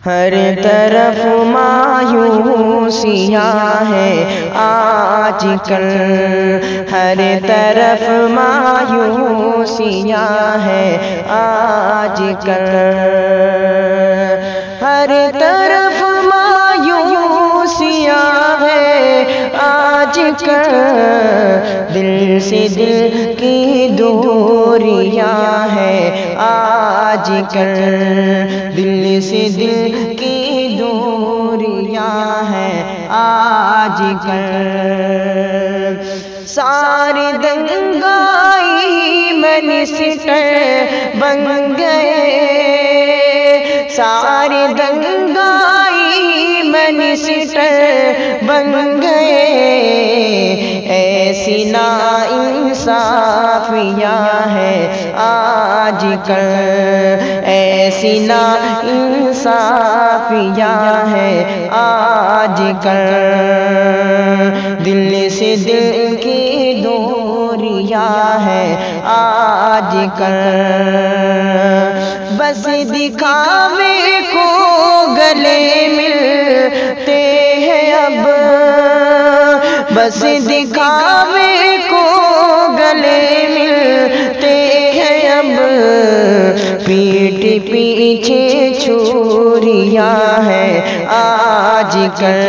ہر طرف مایوسیاں ہے آج کل، ہر طرف مایوسیاں ہے آج کل، ہر طرف مایوسیاں ہے آج کل، دل سے دل کی دوریاں ہے آج کل، دل سے دل کی دوریاں ہے آج کل، سارے دنگائی منسٹر بن گئے، سارے دنگائی منسٹر بن گئے، ایسی ناانصافیاں ہے آج کل، ایسی ناانصافیاں ہے آج کل، دل سے دل کی دوریاں ہے آج کل، بس دکھاوے کو گلے ملتے ہیں اب، بس دکھاوے کو گلے ملتے ہیں اب، پیٹ پیچھے چھریاں ہے آج کل،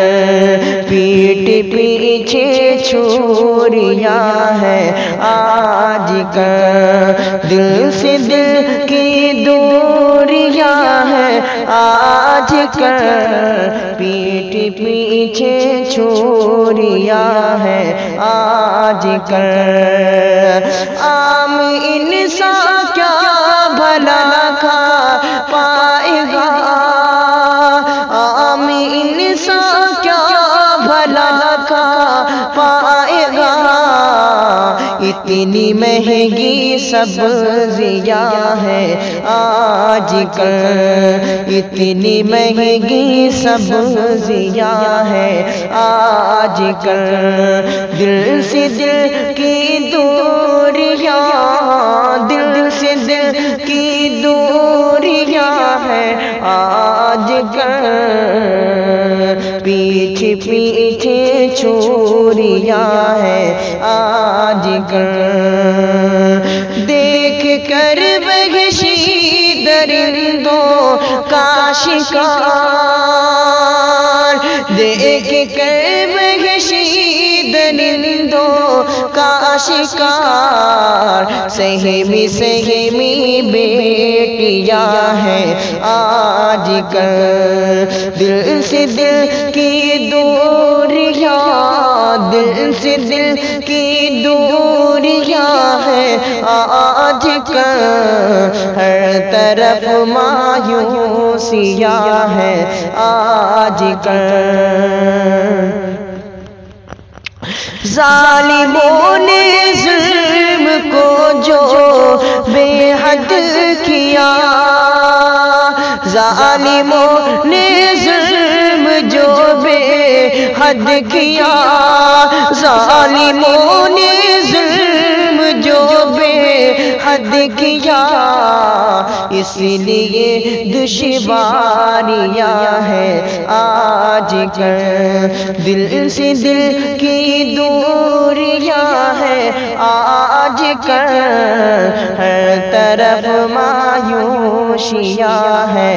پیٹ پیچھے چھریاں ہے آج کل، دل سے دل کی دوریاں ہے آج کل، پیٹ پیچھے چھریاں ہے آج کل، عام انسان کیا بھلا کھا پائے گا، عام انسان کیا بھلا کھا پائے گا، اتنی مہنگی سبزیاں ہے آج کل، اتنی مہنگی سبزیاں ہے آج کل، دل سے دل کی دوریاں، دل سے دل کی دوریاں ہے آج کل، پیچھے پیچھے چھریاں ہے آج کل، دیکھ کر وحشی درندوں کا شکار، دیکھ کر وحشی درندوں کا شکار، سہمی سہمی بیٹیاں ہے آج کل، دل سے دل کی دوریاں، دل سے دل کی دوریاں ہے آج کل، ہر طرف مایوسیاں ہے آج کل، ظالموں نے ظلم کو جو بے حد کیا، ظالموں نے ظلم جو بے حد کیا، ظالموں نے ظلم جو بے حد کیا، اس لیے دشواریاں ہے آج کل، دل سے دل کی دوریاں ہے آج کل، ہر طرف مایوسیاں ہے